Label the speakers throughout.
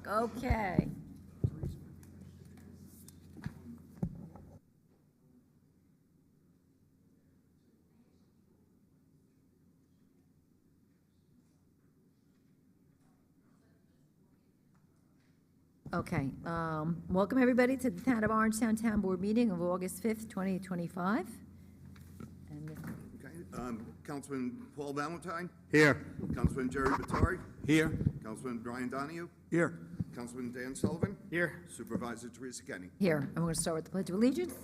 Speaker 1: Okay. Okay, welcome everybody to the Town of Orangetown Town Board meeting of August 5th, 2025. And this-
Speaker 2: Okay, Councilman Paul Valentine,
Speaker 3: Here.
Speaker 2: Councilman Jerry Vittori,
Speaker 3: Here.
Speaker 2: Councilman Brian Donahue,
Speaker 3: Here.
Speaker 2: Councilman Dan Sullivan,
Speaker 3: Here.
Speaker 2: Supervisor Teresa Kenny.
Speaker 1: Here, and we're going to start with the Pledge of Allegiance.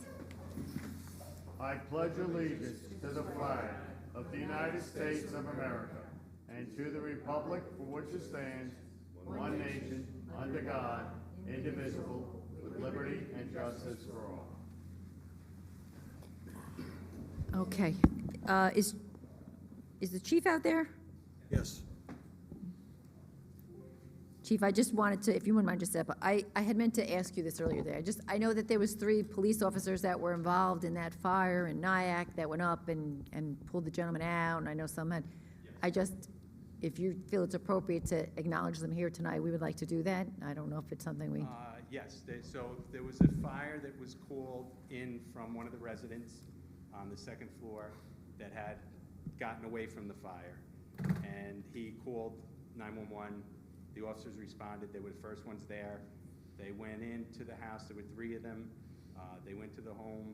Speaker 4: I pledge allegiance to the flag of the United States of America and to the republic for which it stands, one nation, under God, indivisible, with liberty and justice for all.
Speaker 1: Okay, is the chief out there?
Speaker 3: Yes.
Speaker 1: Chief, I just wanted to, if you wouldn't mind just step up, I had meant to ask you this earlier today. I know that there was 3 police officers that were involved in that fire in Nyack that went up and pulled the gentleman out, and I know some had, if you feel it's appropriate to acknowledge them here tonight, we would like to do that. I don't know if it's something we,
Speaker 5: Yes, so there was a fire that was called in from one of the residents on the 2nd floor that had gotten away from the fire. And he called 911. The officers responded. They were the first ones there. They went into the house. There were 3 of them. They went to the home.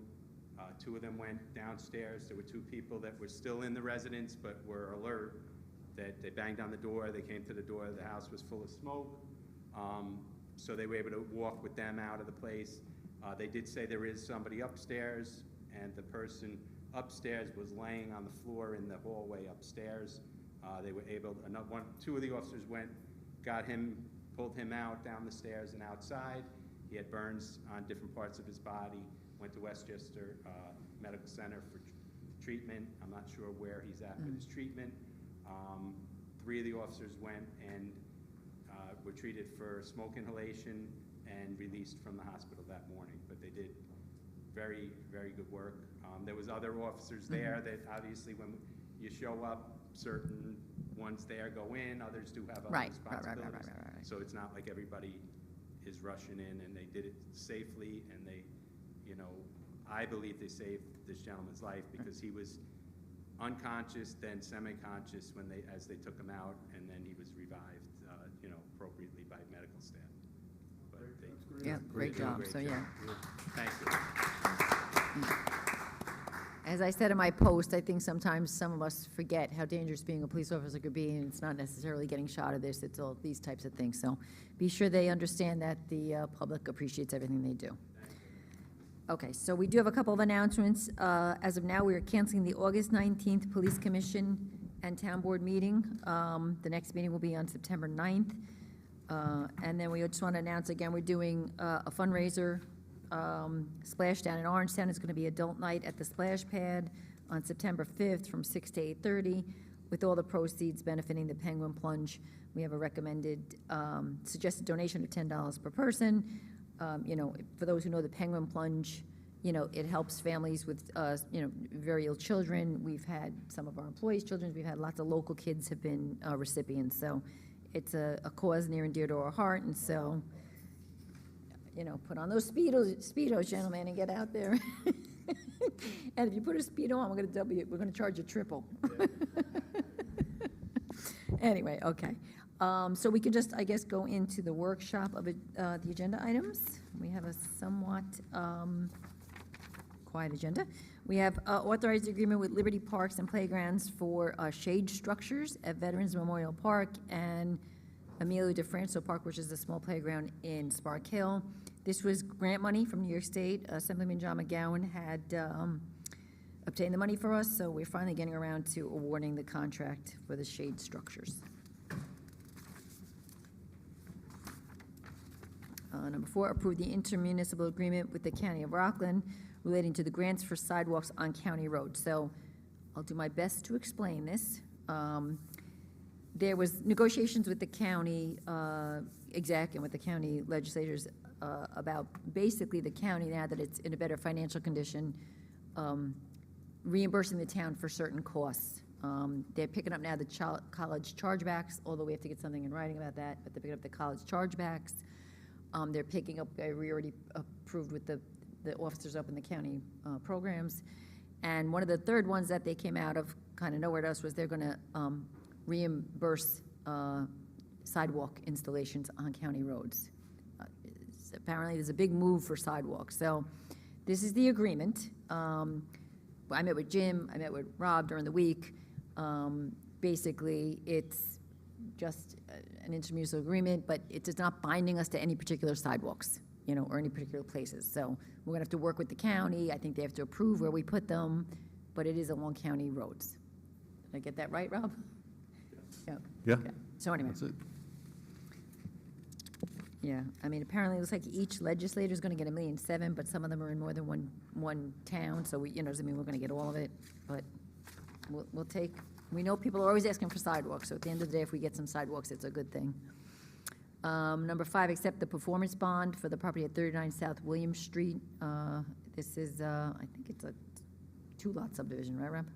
Speaker 5: 2 of them went downstairs. There were 2 people that were still in the residence but were alert that they banged on the door. They came to the door. The house was full of smoke. So they were able to walk with them out of the place. They did say there is somebody upstairs, and the person upstairs was laying on the floor in the hallway upstairs. They were able, 2 of the officers went, got him, pulled him out down the stairs and outside. He had burns on different parts of his body, went to Westchester Medical Center for treatment. I'm not sure where he's at with his treatment. 3 of the officers went and were treated for smoke inhalation and released from the hospital that morning. But they did very, very good work. There was other officers there that obviously when you show up, certain ones there go in, others do have other responsibilities.
Speaker 1: Right.
Speaker 5: So it's not like everybody is rushing in, and they did it safely, and they, I believe they saved this gentleman's life because he was unconscious, then semi-conscious as they took him out, and then he was revived, appropriately by medical staff. But they,
Speaker 1: great
Speaker 5: did a
Speaker 1: job.
Speaker 5: great
Speaker 1: So,
Speaker 5: job.
Speaker 1: yeah.
Speaker 5: Thank you.
Speaker 1: As I said in my post, I think sometimes some of us forget how dangerous being a police officer could be, and it's not necessarily getting shot at this, it's all these types of things. So be sure they understand that the public appreciates everything they do. Okay, so we do have a couple of announcements. As of now, we are canceling the August 19th Police Commission and Town Board meeting. The next meeting will be on September 9th. And then we just want to announce again, we're doing a fundraiser splash down in Orangetown. It's going to be adult night at the splash pad on September 5th from 6 to 8:30, with all the proceeds benefiting the Penguin Plunge. We have a recommended suggested donation of $10 per person. For those who know the Penguin Plunge, it helps families with very ill children. We've had some of our employees' children. We've had lots of local kids have been recipients. So it's a cause near and dear to our heart, and so put on those speedos, gentlemen, and get out there. And if you put a Speedo on, we're going to charge you triple. Anyway, okay. So we could just, I guess, go into the workshop of the agenda items. We have a somewhat quiet agenda. We have authorized agreement with Liberty Parks and Playgrounds for shade structures at Veterans Memorial Park and Emilio DeFranco Park, which is a small playground in Spark Hill. This was grant money from New York State. Assemblyman John McGowan had obtained the money for us, so we're finally getting around to awarding the contract for the shade structures. Number 4, approve the intermunicipal agreement with the County of Rockland relating to the grants for sidewalks on county roads. So I'll do my best to explain this. There was negotiations with the county exec and with the county legislators about basically the county, now that it's in a better financial condition, reimbursing the town for certain costs They're picking up now the college chargebacks, although we have to get something in writing about that, but they're picking up the college chargebacks. They're picking up, we already approved with the officers up in the county programs. And one of the third ones that they came out of kind of nowhere to us was they're going to reimburse sidewalk installations on county roads. Apparently, there's a big move for sidewalks. So this is the agreement. I met with Jim, I met with Rob during the week. Basically, it's just an intermunicipal agreement, but it is not binding us to any particular sidewalks, you know, or any particular places. So we're gonna have to work with the county. I think they have to approve where we put them, but it is along county roads. Did I get that right, Rob? Yeah.
Speaker 3: Yeah.
Speaker 1: Okay. So anyway.
Speaker 3: That's it.
Speaker 1: Yeah, I mean, apparently it looks like each legislator is gonna get $1.7 million, but some of them are in more than one town, so we, you know, doesn't mean we're gonna get all of it, but we'll take, we know people are always asking for sidewalks, so at the end of the day, if we get some sidewalks, it's a good thing. Number 5, accept the performance bond for the property at 39 South William Street. This is, I think it's a 2-lot subdivision, right, Rob?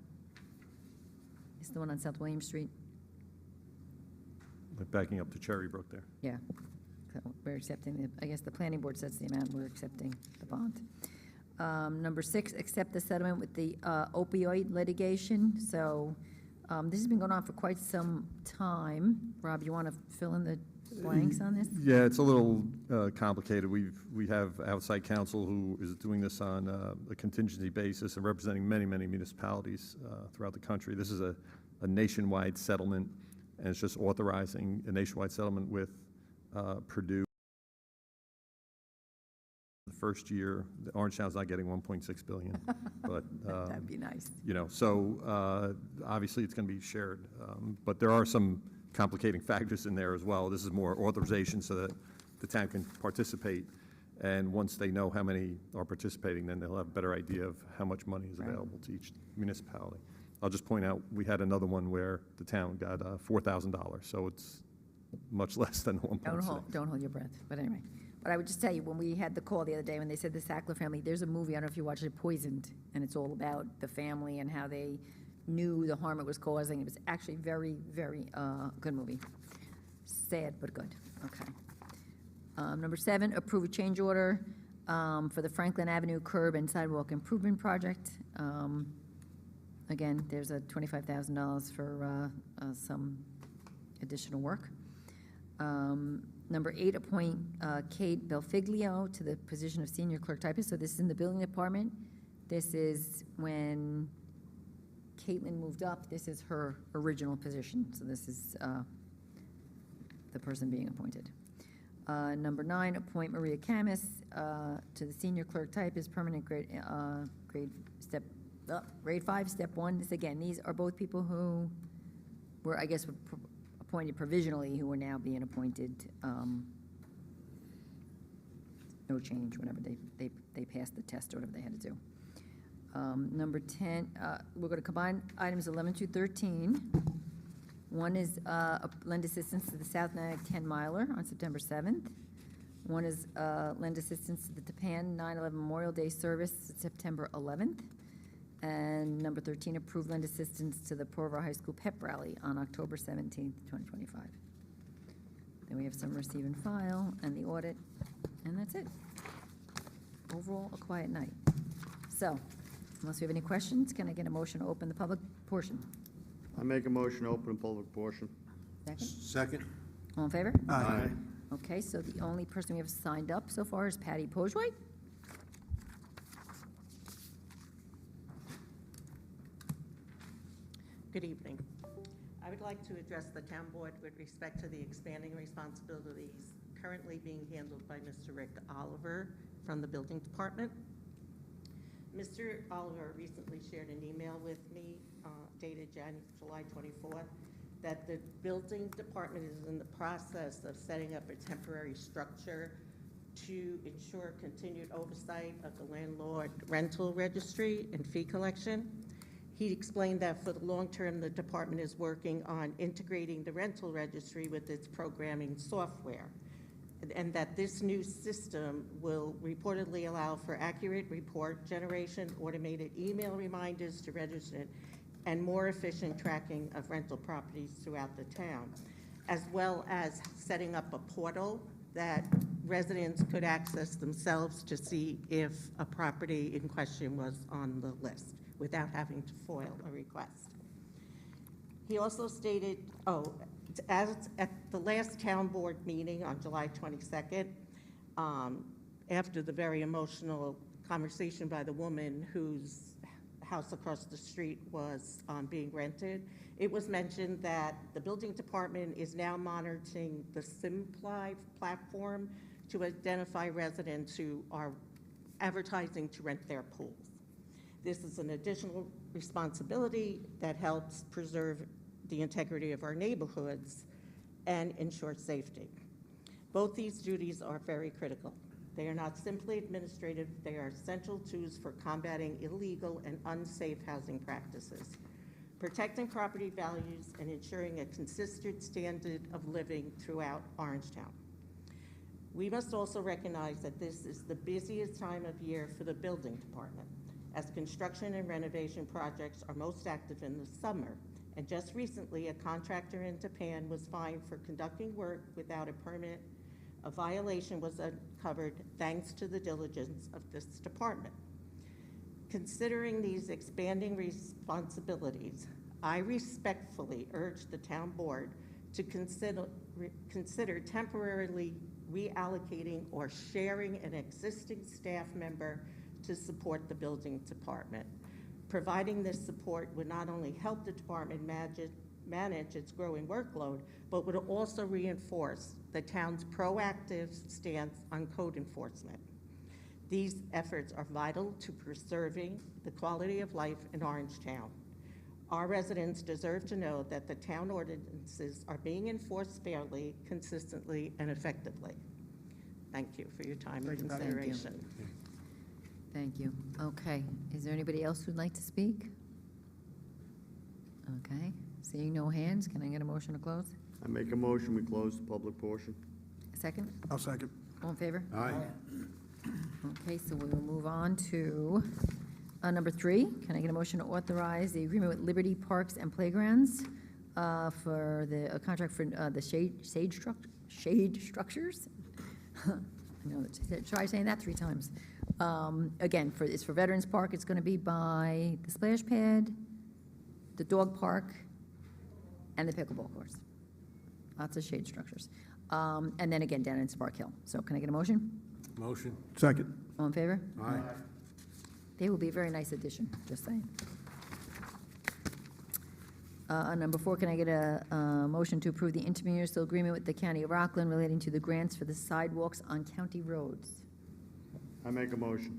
Speaker 1: It's the one on South William Street?
Speaker 3: Like backing up to Cherrybrook there.
Speaker 1: Yeah. So we're accepting, I guess the planning board sets the amount, we're accepting the bond. Number 6, accept the settlement with the opioid litigation. So this has been going on for quite some time. Rob, you want to fill in the blanks on this?
Speaker 3: Yeah, it's a little complicated. We have outside counsel who is doing this on a contingency basis and representing many, many municipalities throughout the country. This is a nationwide settlement, and it's just authorizing a nationwide settlement with Purdue. The first year, Orangetown's not getting $1.6 billion, but
Speaker 1: That'd be nice.
Speaker 3: you know, so obviously it's going to be shared, but there are some complicating factors in there as well. This is more authorization so that the town can participate, and once they know how many are participating, then they'll have a better idea of how much money is available to each municipality. I'll just point out, we had another one where the town got $4,000, so it's much less than 1.6.
Speaker 1: Don't hold your breath, but anyway. But I would just tell you, when we had the call the other day, when they said the Sackler family, there's a movie, I don't know if you watched it, Poisoned, and it's all about the family and how they knew the harm it was causing. It was actually very, very good movie. Sad, but good. Okay. Number 7, approve a change order for the Franklin Avenue Curb and Sidewalk Improvement Project. Again, there's a $25,000 for some additional work. Number 8, appoint Kate Belfiglio to the position of senior clerk typist. So this is in the building department. This is when Caitlin moved up. This is her original position. So this is the person being appointed. Number 9, appoint Maria Camus to the senior clerk typist, permanent grade 5, step 1. This again, these are both people who were, I guess, appointed provisionally, who are now being appointed, no change whenever they passed the test or whatever they had to do. Number 10, we're going to combine items 11 through 13. One is lend assistance to the South Nag 10 miler on September 7th. One is lend assistance to the Tapan 9/11 Memorial Day service September 11th. And number 13, approve lend assistance to the Port River High School pep rally on October 17th, 2025. Then we have some receive and file and the audit, and that's it. Overall, a quiet night. So, unless we have any questions, can I get a motion to open the public portion?
Speaker 4: I make a motion to open the public portion.
Speaker 1: Second?
Speaker 2: Second.
Speaker 1: All in favor?
Speaker 4: Aye.
Speaker 1: Okay, so the only person we have signed up so far is Patty Pojway.
Speaker 6: Good evening. I would like to address the town board with respect to the expanding responsibilities currently being handled by Mr. Rick Oliver from the building department. Mr. Oliver recently shared an email with me dated July 24th that the building department is in the process of setting up a temporary structure to ensure continued oversight of the landlord rental registry and fee collection. He explained that for the long term, the department is working on integrating the rental registry with its programming software, and that this new system will reportedly allow for accurate report generation, automated email reminders to registered and more efficient tracking of rental properties throughout the town, as well as setting up a portal that residents could access themselves to see if a property in question was on the list without having to foil a request. He also stated, as at the last town board meeting on July 22nd, after the very emotional conversation by the woman whose house across the street was being rented, it was mentioned that the building department is now monitoring the Simply platform to identify residents who are advertising to rent their pools. This is an additional responsibility that helps preserve the integrity of our neighborhoods and ensure safety. Both these duties are very critical. They are not simply administrative, they are essential tools for combating illegal and unsafe housing practices, protecting property values, and ensuring a consistent standard of living throughout Orangetown. We must also recognize that this is the busiest time of year for the building department, as construction and renovation projects are most active in the summer. And just recently, a contractor in Japan was fined for conducting work without a permit. A violation was uncovered thanks to the diligence of this department. Considering these expanding responsibilities, I respectfully urge the town board to consider temporarily reallocating or sharing an existing staff member to support the building department. Providing this support would not only help the department manage its growing workload, but would also reinforce the town's proactive stance on code enforcement. These efforts are vital to preserving the quality of life in Orangetown. Our residents deserve to know that the town ordinances are being enforced fairly, consistently, and effectively. Thank you for your time and consideration.
Speaker 1: Thank you. Okay, is there anybody else who'd like to speak? Okay, seeing no hands, can I get a motion to close?
Speaker 4: I make a motion, we close the public portion.
Speaker 1: A second?
Speaker 7: I'll second.
Speaker 1: All in favor?
Speaker 4: Aye.
Speaker 1: Okay, so we will move on to number 3. Can I get a motion to authorize the agreement with Liberty Parks and Playgrounds for a contract for the shade structures? No, try saying that 3 times. Again, it's for Veterans Park. It's going to be by the splash pad, the dog park, and the pickleball course. Lots of shade structures. And then again, down in Spark Hill. So can I get a motion?
Speaker 7: Motion. Second.
Speaker 1: All in favor?
Speaker 4: Aye.
Speaker 1: They will be a very nice addition, just saying. Number 4, can I get a motion to approve the intermunicipal agreement with the County of Rockland relating to the grants for the sidewalks on county roads?
Speaker 4: I make a motion.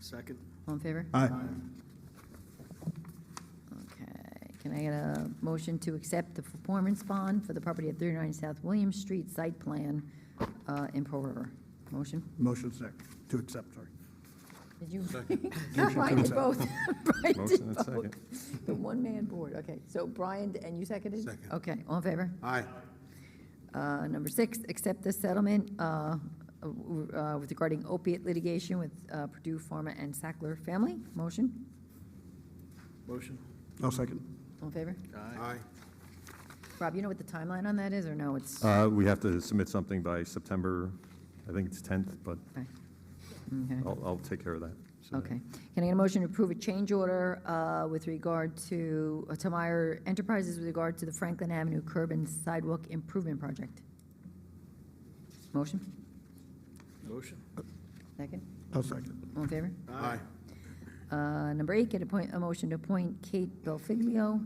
Speaker 7: Second.
Speaker 1: All in favor?
Speaker 7: Aye.
Speaker 1: Okay, can I get a motion to accept the performance bond for the property at 39 South William Street site plan in Pearl River? Motion?
Speaker 7: Motion second. To accept, sorry.
Speaker 1: Did you?
Speaker 7: Motion
Speaker 1: Brian
Speaker 7: to
Speaker 1: did
Speaker 7: accept.
Speaker 1: both. Brian
Speaker 3: Motion
Speaker 1: did
Speaker 3: and
Speaker 1: both.
Speaker 3: second.
Speaker 1: The one-man board, okay. So Brian, and you seconded?
Speaker 7: Second.
Speaker 1: Okay, all in favor?
Speaker 4: Aye.
Speaker 1: Number 6, accept the settlement with regarding opiate litigation with Purdue Pharma and Sackler family. Motion?
Speaker 7: Motion. I'll second.
Speaker 1: All in favor?
Speaker 4: Aye.
Speaker 1: Rob, you know what the timeline on that is, or no? It's,
Speaker 3: We have to submit something by September, I think it's 10th, but
Speaker 1: okay. Okay.
Speaker 3: I'll take care of that. So-
Speaker 1: Okay. Can I get a motion to approve a change order with regard to Meyer Enterprises with regard to the Franklin Avenue curb and sidewalk improvement project? Motion?
Speaker 7: Motion.
Speaker 1: Second?
Speaker 7: I'll second.
Speaker 1: All in favor?
Speaker 4: Aye.
Speaker 1: Number 8, get a motion to appoint Kate Belfiglio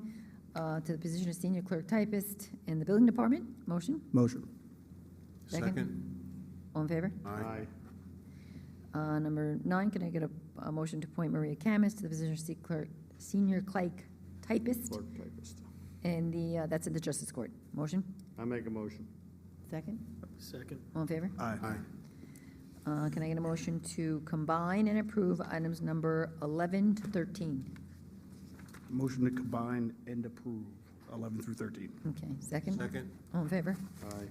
Speaker 1: to the position of senior clerk typist in the building department. Motion?
Speaker 7: Motion.
Speaker 1: Second. All in favor?
Speaker 4: Aye.
Speaker 1: Number 9, can I get a motion to appoint Maria Camus to the position of senior clerk typist
Speaker 4: Clerk typist.
Speaker 1: in that's in the Justice Court. Motion?
Speaker 4: I make a motion.
Speaker 1: Second?
Speaker 7: Second.
Speaker 1: All in favor?
Speaker 7: Aye.
Speaker 1: Can I get a motion to combine and approve items number 11 to 13?
Speaker 7: Motion to combine and approve 11 through 13.
Speaker 1: Okay, second?
Speaker 7: Second.
Speaker 1: All in favor?
Speaker 4: Aye.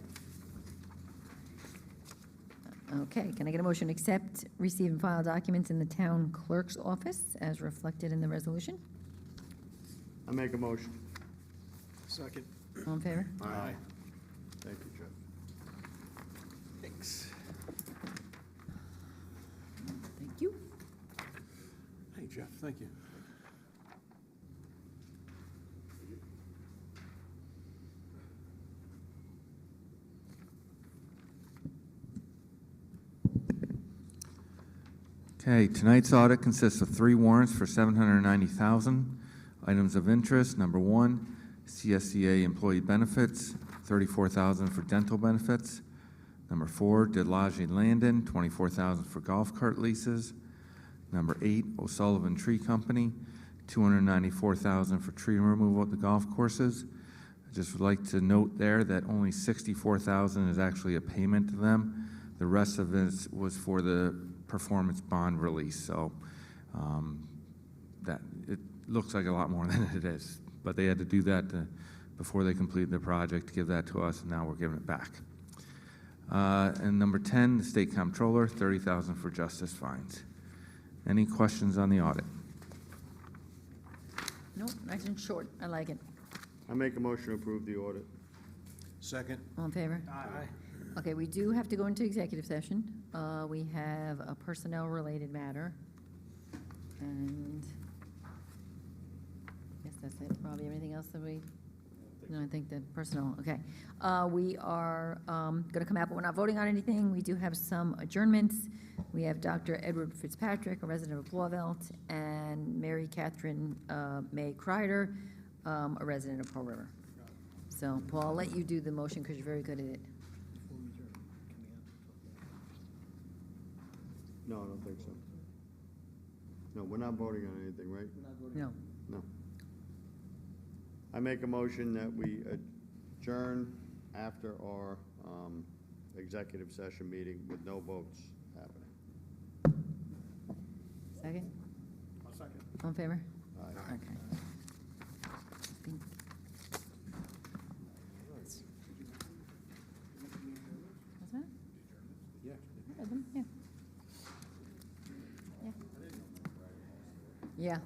Speaker 1: Okay, can I get a motion to accept, receive, and file documents in the town clerk's office as reflected in the resolution?
Speaker 4: I make a motion.
Speaker 7: Second.
Speaker 1: All in favor?
Speaker 4: Aye. Thank you, Jeff.
Speaker 7: Thanks.
Speaker 1: Thank you.
Speaker 7: Hey, Jeff, thank you.
Speaker 8: Okay, tonight's audit consists of 3 warrants for $790,000. Items of interest, number 1, CSCA employee benefits, $34,000 for dental benefits. Number 4, Delage Landon, $24,000 for golf cart leases. Number 8, O'Sullivan Tree Company, $294,000 for tree removal at the golf courses. I just would like to note there that only $64,000 is actually a payment to them. The rest of it was for the performance bond release, so that it looks like a lot more than it is. But they had to do that before they completed the project to give that to us, and now we're giving it back. And number 10, the state comptroller, $30,000 for justice fines. Any questions on the audit?
Speaker 1: Nope, nice and short. I like it.
Speaker 4: I make a motion to approve the audit.
Speaker 7: Second.
Speaker 1: All in favor?
Speaker 7: Aye.
Speaker 1: Okay, we do have to go into executive session. We have a personnel-related matter. And I guess that's it. Probably everything else that we, no, I think the personnel, okay. We are going to come out, but we're not voting on anything. We do have some adjournments. We have Dr. Edward Fitzpatrick, a resident of Blauvelt, and Mary Catherine May Kreider, a resident of Pearl River. So, Paul, I'll let you do the motion because you're very good at it.
Speaker 4: No, I don't think so. No, we're not voting on anything, right?
Speaker 1: No.
Speaker 4: No. I make a motion that we adjourn after our executive session meeting with no votes happening.
Speaker 1: Second?
Speaker 7: I'll second.
Speaker 1: All in favor?
Speaker 4: Aye.
Speaker 1: Okay. Think- What's that?
Speaker 7: Yeah.
Speaker 1: I read them, yeah. Yeah. Yeah.